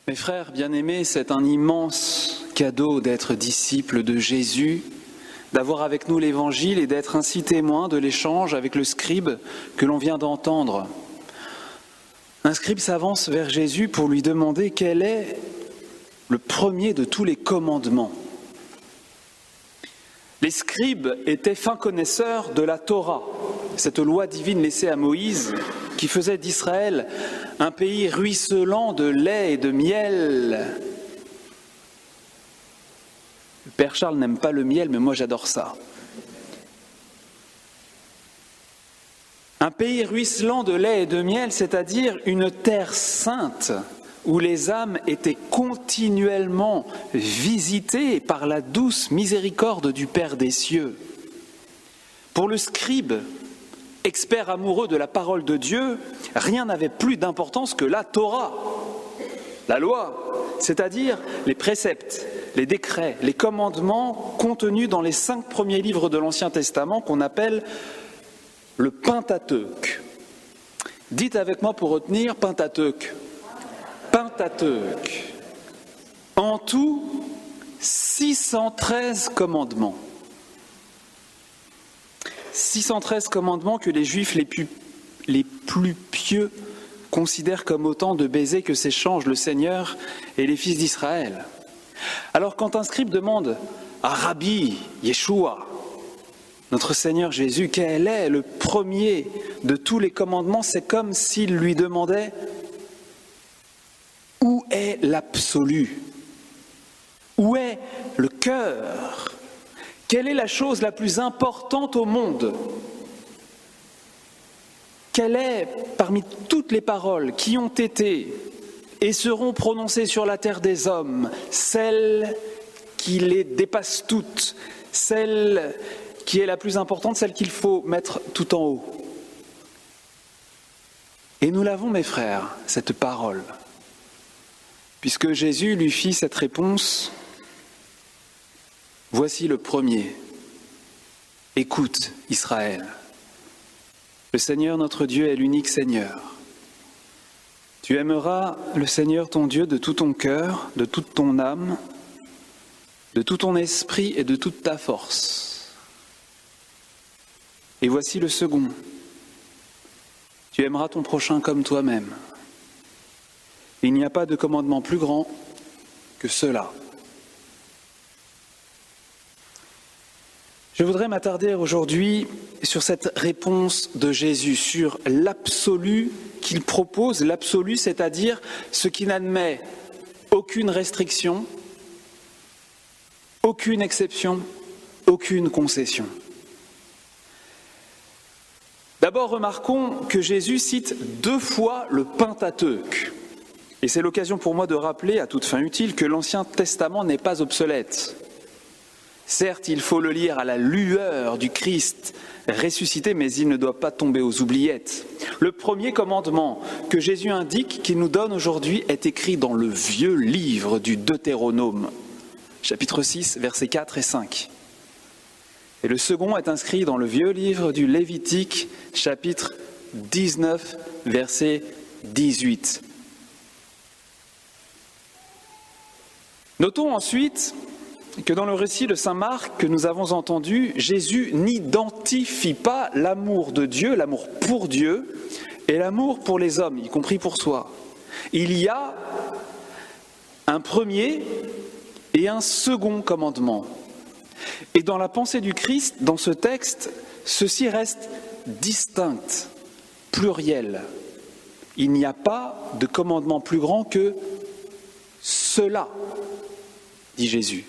Mes frères bien-aimés, c'est un immense cadeau d'être disciples de Jésus, d'avoir avec nous l'Évangile et d'être ainsi témoin de l'échange avec le scribe que l'on vient d'entendre. Un scribe s'avance vers Jésus pour lui demander quel est le premier de tous les commandements. Les scribes étaient fins connaisseurs de la Torah, cette loi divine laissée à Moïse qui faisait d'Israël un pays ruisselant de lait et de miel. Le Père Charles n'aime pas le miel, mais moi j'adore ça. Un pays ruisselant de lait et de miel, c'est-à-dire une terre sainte où les âmes étaient continuellement visitées par la douce miséricorde du Père des cieux. Pour le scribe, expert amoureux de la parole de Dieu, rien n'avait plus d'importance que la Torah, la loi, c'est-à-dire les préceptes, les décrets, les commandements contenus dans les 5 premiers livres de l'Ancien Testament qu'on appelle le Pentateuque. Dites avec moi pour retenir Pentateuque. Pentateuque. En tout, 613 commandements. 613 commandements que les Juifs les plus pieux considèrent comme autant de baisers que s'échangent le Seigneur et les fils d'Israël. Alors quand un scribe demande à Rabbi Yeshua, notre Seigneur Jésus, quel est le premier de tous les commandements, c'est comme s'il lui demandait où est l'absolu, où est le cœur. Quelle est la chose la plus importante au monde? Quelle est, parmi toutes les paroles qui ont été et seront prononcées sur la terre des hommes, celle qui les dépasse toutes, celle qui est la plus importante, celle qu'il faut mettre tout en haut? Et nous l'avons, mes frères, cette parole, puisque Jésus lui fit cette réponse. Voici le premier. Écoute, Israël. Le Seigneur notre Dieu est l'unique Seigneur. Tu aimeras le Seigneur ton Dieu de tout ton cœur, de toute ton âme, de tout ton esprit et de toute ta force. Et voici le second. Tu aimeras ton prochain comme toi-même. Il n'y a pas de commandement plus grand que cela. Je voudrais m'attarder aujourd'hui sur cette réponse de Jésus, sur l'absolu qu'il propose, l'absolu, c'est-à-dire ce qui n'admet aucune restriction, aucune exception, aucune concession. D'abord, remarquons que Jésus cite 2 fois le Pentateuque. Et c'est l'occasion pour moi de rappeler, à toute fin utile, que l'Ancien Testament n'est pas obsolète. Certes, il faut le lire à la lueur du Christ ressuscité, mais il ne doit pas tomber aux oubliettes. Le premier commandement que Jésus indique, qu'il nous donne aujourd'hui, est écrit dans le vieux livre du Deutéronome, chapitre 6, versets 4 et 5. Et le second est inscrit dans le vieux livre du Lévitique, chapitre 19, verset 18. Notons ensuite que dans le récit de saint Marc que nous avons entendu, Jésus n'identifie pas l'amour de Dieu, l'amour pour Dieu, et l'amour pour les hommes, y compris pour soi. Il y a un premier et un second commandement. Et dans la pensée du Christ, dans ce texte, ceci reste distinct, pluriel. Il n'y a pas de commandement plus grand que cela, dit Jésus.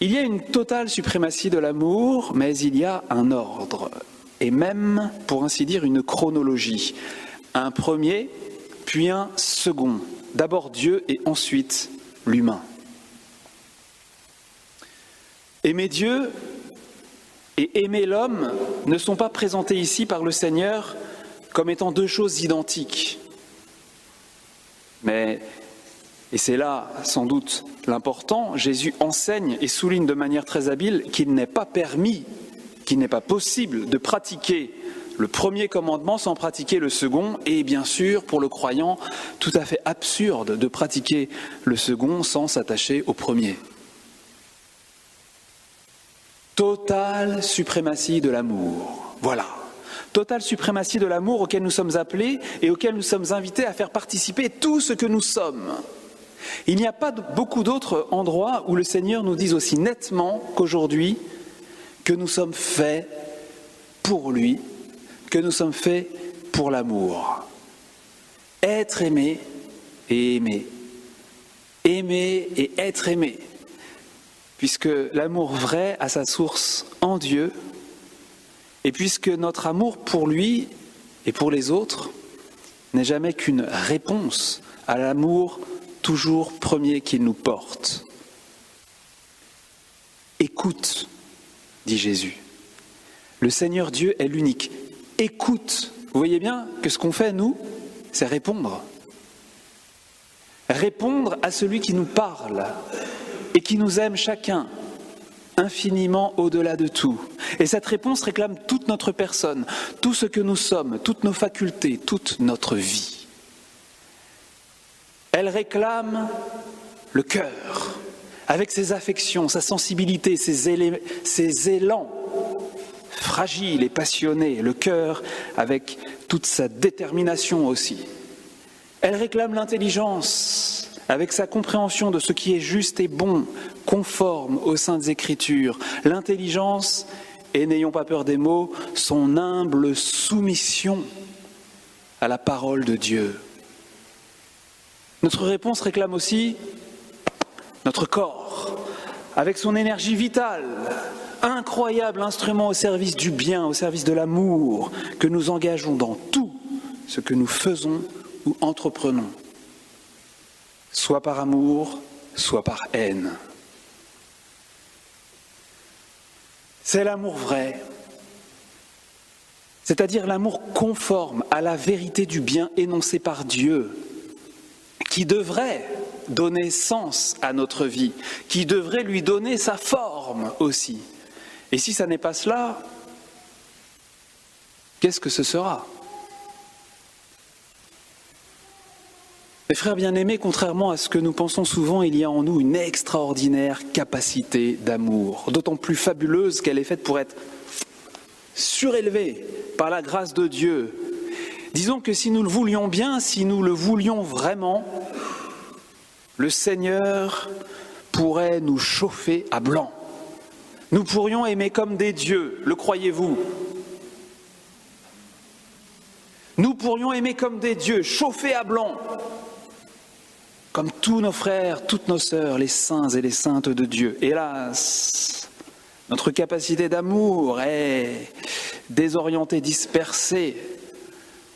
Il y a une totale suprématie de l'amour, mais il y a un ordre, et même, pour ainsi dire, une chronologie. Un premier, puis un second. D'abord Dieu et ensuite l'humain. Aimer Dieu et aimer l'homme ne sont pas présentés ici par le Seigneur comme étant 2 choses identiques. Mais, et c'est là sans doute l'important, Jésus enseigne et souligne de manière très habile qu'il n'est pas permis, qu'il n'est pas possible de pratiquer le premier commandement sans pratiquer le second, et bien sûr, pour le croyant, tout à fait absurde de pratiquer le second sans s'attacher au premier. Totale suprématie de l'amour. Voilà. Totale suprématie de l'amour auquel nous sommes appelés et auquel nous sommes invités à faire participer tout ce que nous sommes. Il n'y a pas beaucoup d'autres endroits où le Seigneur nous dise aussi nettement qu'aujourd'hui, que nous sommes faits pour lui, que nous sommes faits pour l'amour. Être aimé et aimer. Aimer et être aimé. Puisque l'amour vrai a sa source en Dieu, et puisque notre amour pour lui et pour les autres n'est jamais qu'une réponse à l'amour toujours premier qu'il nous porte. Écoute, dit Jésus. Le Seigneur Dieu est l'unique. Écoute. Vous voyez bien que ce qu'on fait, nous, c'est répondre. Répondre à celui qui nous parle et qui nous aime chacun, infiniment au-delà de tout. Et cette réponse réclame toute notre personne, tout ce que nous sommes, toutes nos facultés, toute notre vie. Elle réclame le cœur, avec ses affections, sa sensibilité, ses élans fragiles et passionnés, le cœur avec toute sa détermination aussi. Elle réclame l'intelligence, avec sa compréhension de ce qui est juste et bon, conforme aux Saintes Écritures. L'intelligence, et n'ayons pas peur des mots, son humble soumission à la parole de Dieu. Notre réponse réclame aussi notre corps, avec son énergie vitale, incroyable instrument au service du bien, au service de l'amour, que nous engageons dans tout ce que nous faisons ou entreprenons, soit par amour, soit par haine. C'est l'amour vrai, c'est-à-dire l'amour conforme à la vérité du bien énoncée par Dieu, qui devrait donner sens à notre vie, qui devrait lui donner sa forme aussi. Et si ça n'est pas cela, qu'est-ce que ce sera ? Mes frères bien-aimés, contrairement à ce que nous pensons souvent, il y a en nous une extraordinaire capacité d'amour, d'autant plus fabuleuse qu'elle est faite pour être surélevée par la grâce de Dieu. Disons que si nous le voulions bien, si nous le voulions vraiment, le Seigneur pourrait nous chauffer à blanc. Nous pourrions aimer comme des dieux, le croyez-vous ? Nous pourrions aimer comme des dieux, chauffer à blanc, comme tous nos frères, toutes nos sœurs, les saints et les saintes de Dieu. Hélas, notre capacité d'amour est désorientée, dispersée.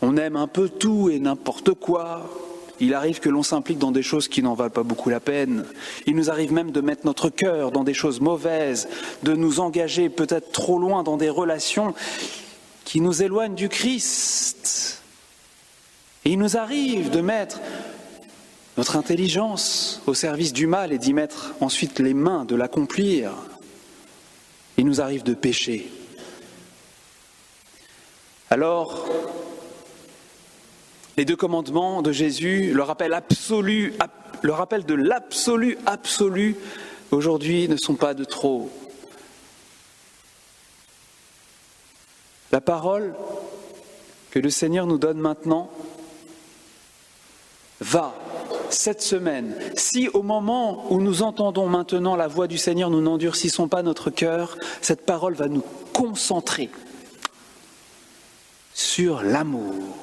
On aime un peu tout et n'importe quoi. Il arrive que l'on s'implique dans des choses qui n'en valent pas beaucoup la peine. Il nous arrive même de mettre notre cœur dans des choses mauvaises, de nous engager peut-être trop loin dans des relations qui nous éloignent du Christ. Et il nous arrive de mettre notre intelligence au service du mal et d'y mettre ensuite les mains, de l'accomplir. Il nous arrive de pécher. Alors, les deux commandements de Jésus, le rappel de l'absolu absolu, aujourd'hui ne sont pas de trop. La parole que le Seigneur nous donne maintenant va, cette semaine, si au moment où nous entendons maintenant la voix du Seigneur, nous n'endurcissons pas notre cœur, cette parole va nous concentrer sur l'amour.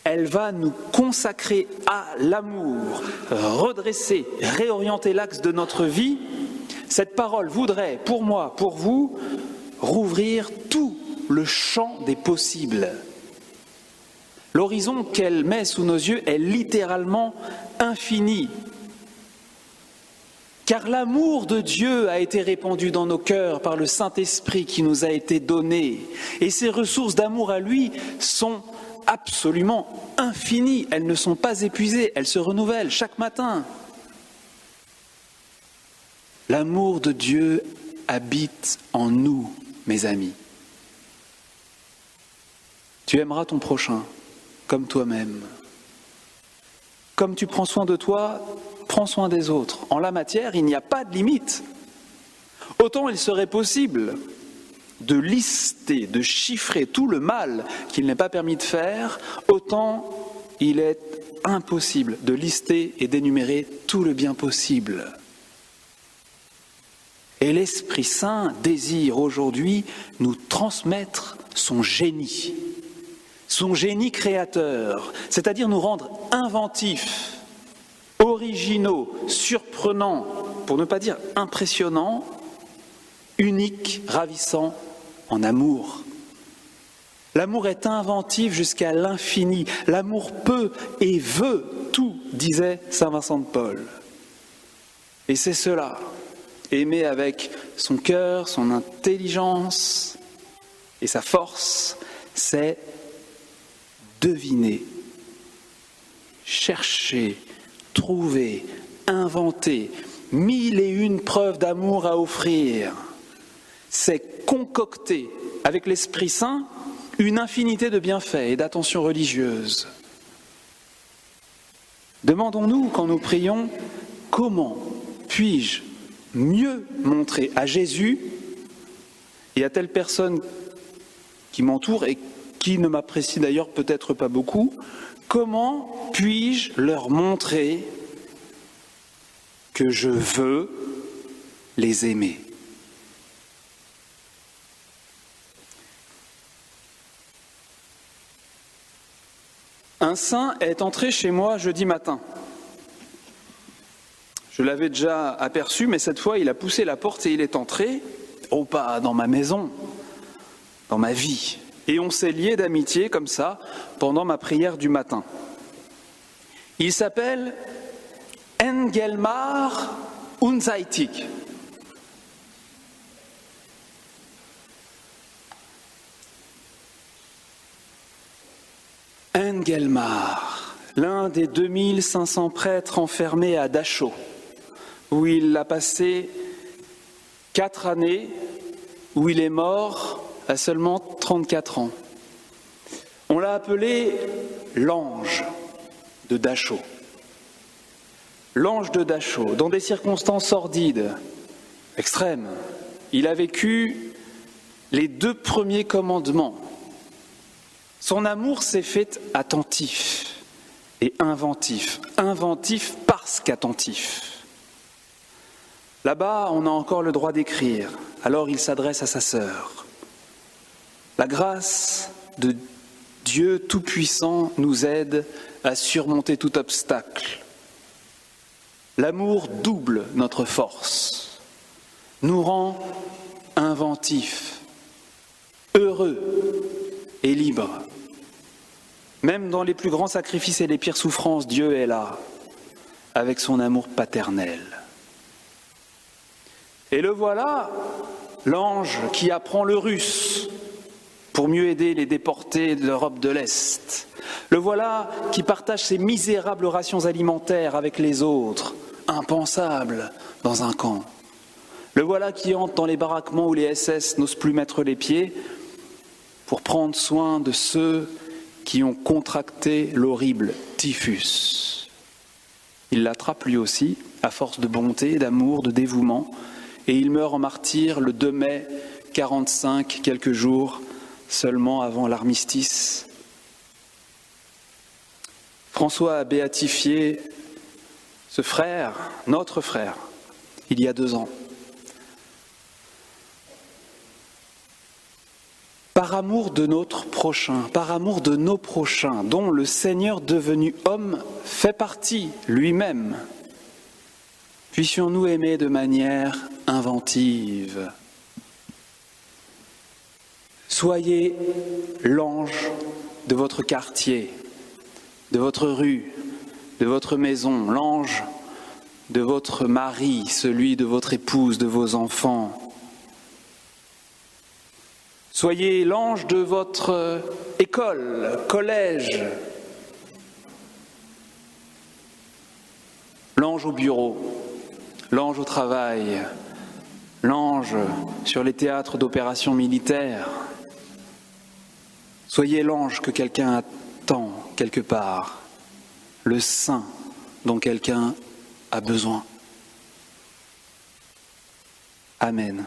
Elle va nous consacrer à l'amour, redresser, réorienter l'axe de notre vie. Cette parole voudrait, pour moi, pour vous, rouvrir tout le champ des possibles. L'horizon qu'elle met sous nos yeux est littéralement infini. Car l'amour de Dieu a été répandu dans nos cœurs par le Saint-Esprit qui nous a été donné. Et ces ressources d'amour à lui sont absolument infinies. Elles ne sont pas épuisées, elles se renouvellent chaque matin. L'amour de Dieu habite en nous, mes amis. Tu aimeras ton prochain comme toi-même. Comme tu prends soin de toi, prends soin des autres. En la matière, il n'y a pas de limite. Autant il serait possible de lister, de chiffrer tout le mal qu'il n'est pas permis de faire, autant il est impossible de lister et d'énumérer tout le bien possible. Et l'Esprit Saint désire aujourd'hui nous transmettre son génie créateur, c'est-à-dire nous rendre inventifs, originaux, surprenants, pour ne pas dire impressionnants, uniques, ravissants en amour. L'amour est inventif jusqu'à l'infini. L'amour peut et veut tout, disait saint Vincent de Paul. Et c'est cela, aimer avec son cœur, son intelligence et sa force, c'est deviner, chercher, trouver, inventer, 1001 preuves d'amour à offrir. C'est concocter avec l'Esprit Saint une infinité de bienfaits et d'attentions religieuses. Demandons-nous, quand nous prions, comment puis-je mieux montrer à Jésus et à telle personne qui m'entoure et qui ne m'apprécie d'ailleurs peut-être pas beaucoup, comment puis-je leur montrer que je veux les aimer ? Un saint est entré chez moi jeudi matin. Je l'avais déjà aperçu, mais cette fois, il a poussé la porte et il est entré, pas dans ma maison, dans ma vie. Et on s'est liés d'amitié comme ça pendant ma prière du matin. Il s'appelle Engelmar Unzeitig. Engelmar, l'un des 2500 prêtres enfermés à Dachau, où il a passé 4 années, où il est mort à seulement 34 ans. On l'a appelé l'ange de Dachau. L'ange de Dachau, dans des circonstances sordides, extrêmes, il a vécu les 2 premiers commandements. Son amour s'est fait attentif et inventif. Inventif parce qu'attentif. Là-bas, on a encore le droit d'écrire. Alors il s'adresse à sa sœur. La grâce de Dieu Tout-Puissant nous aide à surmonter tout obstacle. L'amour double notre force, nous rend inventifs, heureux et libres. Même dans les plus grands sacrifices et les pires souffrances, Dieu est là, avec son amour paternel. Et le voilà, l'ange qui apprend le russe pour mieux aider les déportés de l'Europe de l'Est. Le voilà qui partage ses misérables rations alimentaires avec les autres, impensables dans un camp. Le voilà qui entre dans les baraquements où les SS n'osent plus mettre les pieds pour prendre soin de ceux qui ont contracté l'horrible typhus. Il l'attrape lui aussi, à force de bonté, d'amour, de dévouement, et il meurt en martyr le 2 mai 45, quelques jours seulement avant l'armistice. François a béatifié ce frère, notre frère, il y a 2 ans. Par amour de notre prochain, par amour de nos prochains, dont le Seigneur devenu homme fait partie lui-même, puissions-nous aimer de manière inventive. Soyez l'ange de votre quartier, de votre rue, de votre maison, l'ange de votre mari, celui de votre épouse, de vos enfants. Soyez l'ange de votre école, collège, l'ange au bureau, l'ange au travail, l'ange sur les théâtres d'opérations militaires. Soyez l'ange que quelqu'un attend quelque part, le saint dont quelqu'un a besoin. Amen.